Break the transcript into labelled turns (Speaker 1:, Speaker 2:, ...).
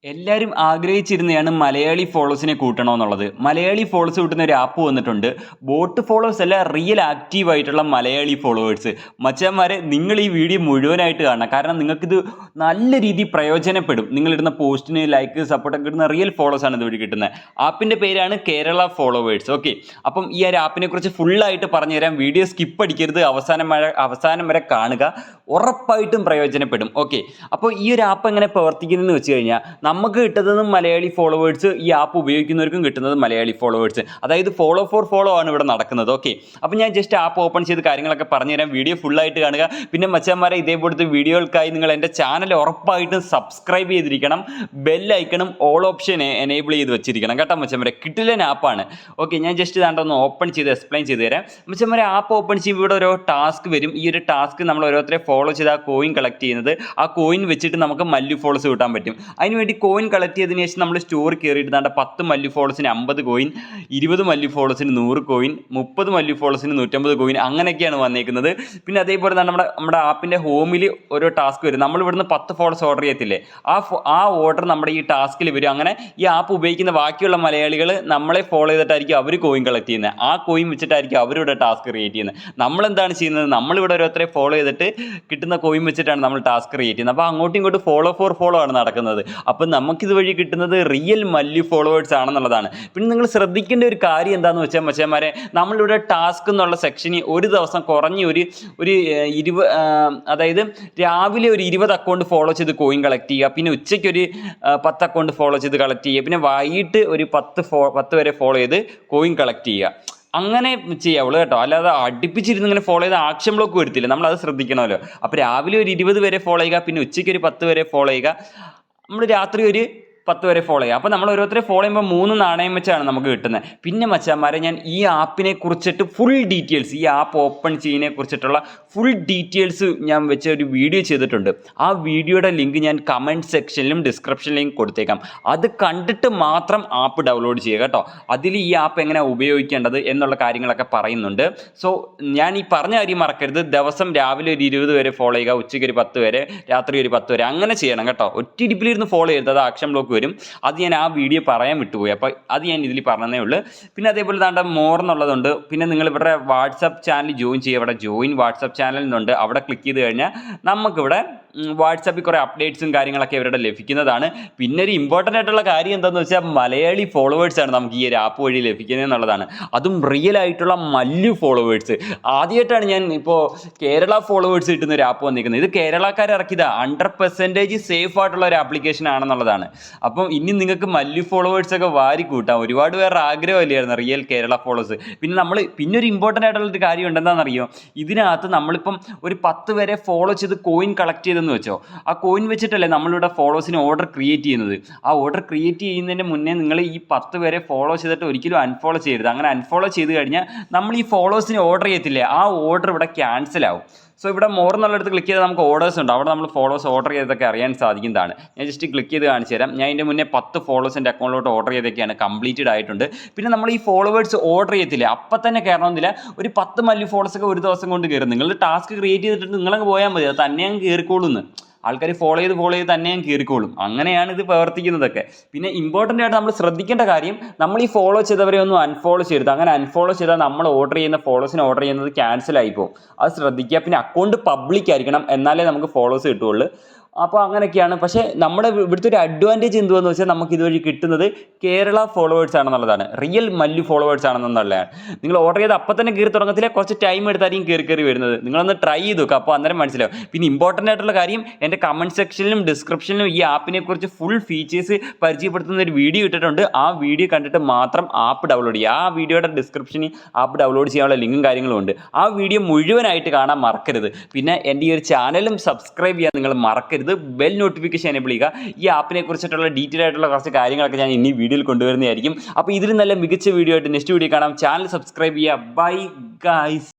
Speaker 1: എല്ലാവരും ആഗ്രഹിച്ചിരുന്നതാണ് മലയാളി ഫോളോസിനെ കൂട്ടണമെന്നുള്ളത്. മലയാളി ഫോളോസ് കൂട്ടുന്ന ഒരു ആപ്പ് വന്നിട്ടുണ്ട്. ബോട്ട് ഫോളോവേഴ്സ് അല്ല, റിയൽ ആക്റ്റീവ് ആയിട്ടുള്ള മലയാളി ഫോളോവേഴ്സ്. മച്ചാന്മാരെ, നിങ്ങൾ ഈ വീഡിയോ മുഴുവനായിട്ട് കാണണം. കാരണം നിങ്ങൾക്കിത് നല്ല രീതിയിൽ പ്രയോജനപ്പെടും. നിങ്ങളിടുന്ന പോസ്റ്റിന് ലൈക്ക് സപ്പോർട്ടൊക്കെ കിട്ടുന്ന റിയൽ ഫോളോസ് ആണ് ഇതുവഴി കിട്ടുന്നത്. ആപ്പിൻ്റെ പേരാണ് കേരള ഫോളോവേഴ്സ്. ഓക്കെ, അപ്പം ഈ ഒരു ആപ്പിനെ കുറിച്ച് ഫുള്ളായിട്ട് പറഞ്ഞുതരാം. വീഡിയോ സ്കിപ്പ് അടിക്കരുത്, അവസാനം വരെ കാണുക. ഉറപ്പായിട്ടും പ്രയോജനപ്പെടും. ഓക്കെ, അപ്പോൾ ഈ ഒരു ആപ്പ് എങ്ങനെ പ്രവർത്തിക്കുന്നതെന്ന് വെച്ച് കഴിഞ്ഞാൽ, നമുക്ക് കിട്ടുന്നതും മലയാളി ഫോളോവേഴ്സ്, ഈ ആപ്പ് ഉപയോഗിക്കുന്നവർക്കും കിട്ടുന്നത് മലയാളി ഫോളോവേഴ്സ്. അതായത് ഫോളോ ഫോർ ഫോളോ ആണ് ഇവിടെ നടക്കുന്നത്. ഓക്കെ, അപ്പോൾ ഞാൻ ജസ്റ്റ് ആപ്പ് ഓപ്പൺ ചെയ്ത് കാര്യങ്ങളൊക്കെ പറഞ്ഞുതരാം. വീഡിയോ ഫുള്ളായിട്ട് കാണുക. പിന്നെ മച്ചാന്മാരെ, ഇതേപോലത്തെ വീഡിയോകൾക്കായി നിങ്ങൾ എൻ്റെ ചാനൽ ഉറപ്പായിട്ടും സബ്സ്ക്രൈബ് ചെയ്തിരിക്കണം. ബെല്ലൈക്കണും ഓൾ ഓപ്ഷൻ എനേബിൾ ചെയ്ത് വെച്ചിരിക്കണം കേട്ടോ മച്ചാന്മാരെ. കിട്ടില്ലൻ ആപ്പാണ്. ഓക്കെ, ഞാൻ ജസ്റ്റ് ഒന്ന് ഓപ്പൺ ചെയ്ത് എക്സ്പ്ലെയിൻ ചെയ്ത് തരാം മച്ചാന്മാരെ. ആപ്പ് ഓപ്പൺ ചെയ്യുമ്പോൾ ഇവിടെ ഓരോ ടാസ്ക് വരും. ഈ ഒരു ടാസ്ക് നമ്മൾ ഓരോരുത്തരെ ഫോളോ ചെയ്ത് ആ കോയിൻ കളക്ട് ചെയ്യുന്നത്, ആ കോയിൻ വെച്ചിട്ട് നമുക്ക് മല്ലു ഫോളോസ് കിട്ടാൻ പറ്റും. അതിനുവേണ്ടി കോയിൻ കളക്ട് ചെയ്തതിന് ശേഷം നമ്മൾ സ്റ്റോർ കയറിയിട്ട് 10 മല്ലു ഫോളോസിന് 50 കോയിൻ, 20 മല്ലു ഫോളോസിന് 100 കോയിൻ, 30 മല്ലു ഫോളോസിന് 150 കോയിൻ, അങ്ങനെയൊക്കെയാണ് വന്നേക്കുന്നത്. പിന്നെ അതേപോലെ തന്നെ നമ്മുടെ ആപ്പിൻ്റെ ഹോമിൽ ഓരോ ടാസ്ക് വരും. നമ്മൾ ഇവിടുന്ന് 10 ഫോളോസ് ഓർഡർ ചെയ്യത്തില്ലേ, ആ ഓർഡർ നമ്മുടെ ഈ ടാസ്കിൽ വരും. അങ്ങനെ ഈ ആപ്പ് ഉപയോഗിക്കുന്ന ബാക്കിയുള്ള മലയാളികൾ നമ്മളെ ഫോളോ ചെയ്തിട്ടായിരിക്കും അവർ കോയിൻ കളക്ട് ചെയ്യുന്നത്. ആ കോയിൻ വെച്ചിട്ടായിരിക്കും അവരുടെ ടാസ്ക് ക്രിയേറ്റ് ചെയ്യുന്നത്. നമ്മളെന്താണ് ചെയ്യുന്നത്, നമ്മളിവിടെ ഓരോരുത്തരെ ഫോളോ ചെയ്തിട്ട് കിട്ടുന്ന കോയിൻ വെച്ചിട്ടാണ് നമ്മൾ ടാസ്ക് ക്രിയേറ്റ് ചെയ്യുന്നത്. അപ്പോൾ അങ്ങോട്ടും ഇങ്ങോട്ടും ഫോളോ ഫോർ ഫോളോ ആണ് നടക്കുന്നത്. അപ്പം നമുക്കിതുവഴി കിട്ടുന്നത് റിയൽ മല്ലു ഫോളോവേഴ്സ് ആണെന്നുള്ളതാണ്. പിന്നെ നിങ്ങൾ ശ്രദ്ധിക്കേണ്ട ഒരു കാര്യം എന്താണെന്ന് വെച്ചാൽ മച്ചാന്മാരെ, നമ്മളിവിടെ ടാസ്ക് എന്നുള്ള സെക്ഷനിൽ ഒരു ദിവസം കുറഞ്ഞ് ഒരു 20, അതായത് രാവിലെ ഒരു 20 അക്കൗണ്ട് ഫോളോ ചെയ്ത് കോയിൻ കളക്ട് ചെയ്യുക. പിന്നെ ഉച്ചയ്ക്ക് ഒരു 10 അക്കൗണ്ട് ഫോളോ ചെയ്ത് കളക്ട് ചെയ്യുക. പിന്നെ വൈകിട്ട് ഒരു 10 വരെ ഫോളോ ചെയ്ത് കോയിൻ കളക്ട് ചെയ്യുക. അങ്ങനെ ചെയ്യാവുള്ളൂ കേട്ടോ. അല്ലാതെ അടുപ്പിച്ചിരുന്ന് ഇങ്ങനെ ഫോളോ ചെയ്ത് ആക്ഷൻ ബ്ലോക്ക് വരുത്തില്ല. നമ്മളത് ശ്രദ്ധിക്കണമല്ലോ. അപ്പോൾ രാവിലെ ഒരു 20 വരെ ഫോളോ ചെയ്യുക, പിന്നെ ഉച്ചയ്ക്ക് ഒരു 10 വരെ ഫോളോ ചെയ്യുക, നമ്മൾ രാത്രി ഒരു 10 വരെ ഫോളോ ചെയ്യുക. അപ്പോൾ നമ്മൾ ഓരോരുത്തരെ ഫോളോ ചെയ്യുമ്പോൾ 3 നാണയം വെച്ചാണ് നമുക്ക് കിട്ടുന്നത്. പിന്നെ മച്ചാന്മാരെ, ഞാൻ ഈ ആപ്പിനെ കുറിച്ചിട്ട് ഫുൾ ഡീറ്റെയിൽസ്, ഈ ആപ്പ് ഓപ്പൺ ചെയ്യുന്നതിനെ കുറിച്ചിട്ടുള്ള ഫുൾ ഡീറ്റെയിൽസ് ഞാൻ വെച്ച ഒരു വീഡിയോ ചെയ്തിട്ടുണ്ട്. ആ വീഡിയോയുടെ ലിങ്ക് ഞാൻ കമൻറ്റ് സെക്ഷനിലും ഡിസ്ക്രിപ്ഷനിലും കൊടുത്തേക്കാം. അത് കണ്ടിട്ട് മാത്രം ആപ്പ് ഡൗൺലോഡ് ചെയ്യുക കേട്ടോ. അതിൽ ഈ ആപ്പ് എങ്ങനെ ഉപയോഗിക്കേണ്ടത് എന്നുള്ള കാര്യങ്ങളൊക്കെ പറയുന്നുണ്ട്. സോ ഞാൻ ഈ പറഞ്ഞ കാര്യം മറക്കരുത്. ദിവസം രാവിലെ ഒരു 20 വരെ ഫോളോ ചെയ്യുക, ഉച്ചയ്ക്ക് ഒരു 10 വരെ, രാത്രി ഒരു 10 വരെ, അങ്ങനെ ചെയ്യണം കേട്ടോ. ഒറ്റയിടിപ്പിലിരുന്ന് ഫോളോ ചെയ്യരുത്, അത് ആക്ഷൻ ബ്ലോക്ക് വരും. അത് ഞാൻ ആ വീഡിയോ പറയാൻ വിട്ടുപോയി. അപ്പോൾ അത് ഞാൻ ഇതിൽ പറഞ്ഞതേ ഉള്ളൂ. പിന്നെ അതേപോലെ മോർ എന്നുള്ളതുണ്ട്. പിന്നെ നിങ്ങൾ ഇവിടെ വാട്സപ്പ് ചാനൽ ജോയിൻ ചെയ്യുക. ഇവിടെ ജോയിൻ വാട്സപ്പ് ചാനൽ എന്നുണ്ട്. അവിടെ ക്ലിക്ക് ചെയ്ത് കഴിഞ്ഞാൽ നമുക്കിവിടെ വാട്സാപ്പിൽ കുറേ അപ്ഡേറ്റ്സും കാര്യങ്ങളൊക്കെ ഇവരുടെ ലഭിക്കുന്നതാണ്. പിന്നെ ഒരു ഇമ്പോർട്ടൻ്റ് ആയിട്ടുള്ള കാര്യം എന്താണെന്ന് വെച്ചാൽ, മലയാളി ഫോളോവേഴ്സാണ് നമുക്ക് ഈ ഒരു ആപ്പ് വഴി ലഭിക്കുന്നത് എന്നുള്ളതാണ്. അതും റിയൽ ആയിട്ടുള്ള മല്ലു ഫോളോവേഴ്സ്. ആദ്യമായിട്ടാണ് ഞാൻ ഇപ്പോൾ കേരള ഫോളോവേഴ്സ് കിട്ടുന്ന ഒരു ആപ്പ് വന്നിരിക്കുന്നത്. ഇത് കേരളക്കാർ ഇറക്കിയതാണ്. 100% സേഫ് ആയിട്ടുള്ള ഒരു ആപ്ലിക്കേഷൻ ആണെന്നുള്ളതാണ്. അപ്പം ഇനി നിങ്ങൾക്ക് മല്ലു ഫോളോവേഴ്സൊക്കെ വാരി കൂട്ടാം. ഒരുപാട് പേരുടെ ആഗ്രഹമല്ലായിരുന്നു റിയൽ കേരള ഫോളോവേഴ്സ്. പിന്നെ ഒരു ഇമ്പോർട്ടൻ്റ് ആയിട്ടുള്ളൊരു കാര്യം ഉണ്ടെന്താണെന്നറിയോ, ഇതിനകത്ത് നമ്മളിപ്പം ഒരു 10 വരെ ഫോളോ ചെയ്ത് കോയിൻ കളക്ട് ചെയ്ത് വെച്ചോ, ആ കോയിൻ വെച്ചിട്ടല്ലേ നമ്മളിവിടെ ഫോളോസിന് ഓർഡർ ക്രിയേറ്റ് ചെയ്യുന്നത്. ആ ഓർഡർ ക്രിയേറ്റ് ചെയ്യുന്നതിന് മുന്നേ നിങ്ങൾ ഈ 10 വരെ ഫോളോ ചെയ്തിട്ട് ഒരിക്കലും അൺഫോളോ ചെയ്യരുത്. അങ്ങനെ അൺഫോളോ ചെയ്ത് കഴിഞ്ഞാൽ നമ്മൾ ഈ ഫോളോസിന് ഓർഡർ ചെയ്യത്തില്ലേ, ആ ഓർഡർ ഇവിടെ ക്യാൻസൽ ആവും. സോ ഇവിടെ മോർ എന്നുള്ളിടത്ത് ക്ലിക്ക് ചെയ്താൽ നമുക്ക് ഓർഡേഴ്സ് ഉണ്ട്. അവിടെ നമ്മൾ ഫോളോസ് ഓർഡർ ചെയ്തൊക്കെ അറിയാൻ സാധിക്കുന്നതാണ്. ഞാൻ ജസ്റ്റ് ക്ലിക്ക് ചെയ്ത് കാണിച്ചു തരാം. ഞാൻ ഇതിൻ്റെ മുന്നേ 10 ഫോളോസ് എൻ്റെ അക്കൗണ്ടിലോട്ട് ഓർഡർ ചെയ്തൊക്കെയാണ്, കംപ്ലീറ്റഡ് ആയിട്ടുണ്ട്. പിന്നെ നമ്മൾ ഈ ഫോളോവേഴ്സ് ഓർഡർ ചെയ്യത്തില്ല, അപ്പം തന്നെ കയറണമെന്നില്ല. ഒരു 10 മല്ലു ഫോളോസ് ഒക്കെ ഒരു ദിവസം കൊണ്ട് കയറും. നിങ്ങൾ ടാസ്ക് ക്രിയേറ്റ് ചെയ്തിട്ട് നിങ്ങളങ്ങ് പോയാൽ മതി, അത് തന്നെ അങ്ങ് കയറിക്കോളൂന്ന്. ആൾക്കാർ ഫോളോ ചെയ്ത് തന്നെ ഞാൻ കയറിക്കോളും. അങ്ങനെയാണ് ഇത് പ്രവർത്തിക്കുന്നതൊക്കെ. പിന്നെ ഇമ്പോർട്ടൻ്റ് ആയിട്ട് നമ്മൾ ശ്രദ്ധിക്കേണ്ട കാര്യം, നമ്മൾ ഈ ഫോളോ ചെയ്തവരെ ഒന്നും അൺഫോളോ ചെയ്യരുത്. അങ്ങനെ അൺഫോളോ ചെയ്താൽ നമ്മൾ ഓർഡർ ചെയ്യുന്ന ഫോളോസിന് ഓർഡർ ചെയ്യുന്നത് ക്യാൻസൽ ആയിപ്പോവും. അത് ശ്രദ്ധിക്കുക. പിന്നെ അക്കൗണ്ട് പബ്ലിക് ആയിരിക്കണം, എന്നാലേ നമുക്ക് ഫോളോസ് കിട്ടുകയുള്ളൂ. അപ്പോൾ അങ്ങനെയൊക്കെയാണ്. പക്ഷേ നമ്മുടെ ഇവിടുത്തെ ഒരു അഡ്വാൻറ്റേജ് എന്തുവെന്ന് വെച്ചാൽ, നമുക്ക് ഇതുവഴി കിട്ടുന്നത് കേരള ഫോളോവേഴ്സ് ആണെന്നുള്ളതാണ്, റിയൽ മല്ലു ഫോളോവേഴ്സ് ആണെന്നുള്ളതാണ്. നിങ്ങൾ ഓർഡർ ചെയ്ത് അപ്പം തന്നെ കയറി തുടങ്ങത്തില്ല, കുറച്ച് ടൈം എടുത്തായിരിക്കും കയറി വരുന്നത്. നിങ്ങളൊന്ന് ട്രൈ ചെയ്ത് നോക്കുക, അപ്പോൾ അന്നേരം മനസ്സിലാവും. പിന്നെ ഇമ്പോർട്ടൻ്റ് ആയിട്ടുള്ള കാര്യം, എൻ്റെ കമൻറ്റ് സെക്ഷനിലും ഡിസ്ക്രിപ്ഷനിലും ഈ ആപ്പിനെ കുറിച്ച് ഫുൾ ഫീച്ചേഴ്സ് പരിചയപ്പെടുത്തുന്ന ഒരു വീഡിയോ ഇട്ടിട്ടുണ്ട്. ആ വീഡിയോ കണ്ടിട്ട് മാത്രം ആപ്പ് ഡൗൺലോഡ് ചെയ്യുക. ആ വീഡിയോയുടെ ഡിസ്ക്രിപ്ഷനിൽ ആപ്പ് ഡൗൺലോഡ് ചെയ്യാനുള്ള ലിങ്കും കാര്യങ്ങളും ഉണ്ട്. ആ വീഡിയോ മുഴുവനായിട്ട് കാണാൻ മറക്കരുത്. പിന്നെ എൻ്റെ ഈ ഒരു ചാനലും സബ്സ്ക്രൈബ് ചെയ്യാൻ നിങ്ങൾ മറക്കരുത്. ബെൽ നോട്ടിഫിക്കേഷൻ എനേബിൾ ചെയ്യുക. ഈ ആപ്പിനെ കുറിച്ചിട്ടുള്ള ഡീറ്റെയിൽ ആയിട്ടുള്ള കുറച്ച് കാര്യങ്ങളൊക്കെ ഞാൻ ഇനി വീഡിയോയിൽ കൊണ്ടുവരുന്നതായിരിക്കും. അപ്പോൾ ഇതിൽ നല്ല മികച്ച വീഡിയോ ആയിട്ട് നെക്സ്റ്റ് വീഡിയോ കാണാം. ചാനൽ സബ്സ്ക്രൈബ് ചെയ്യുക. Bye guys.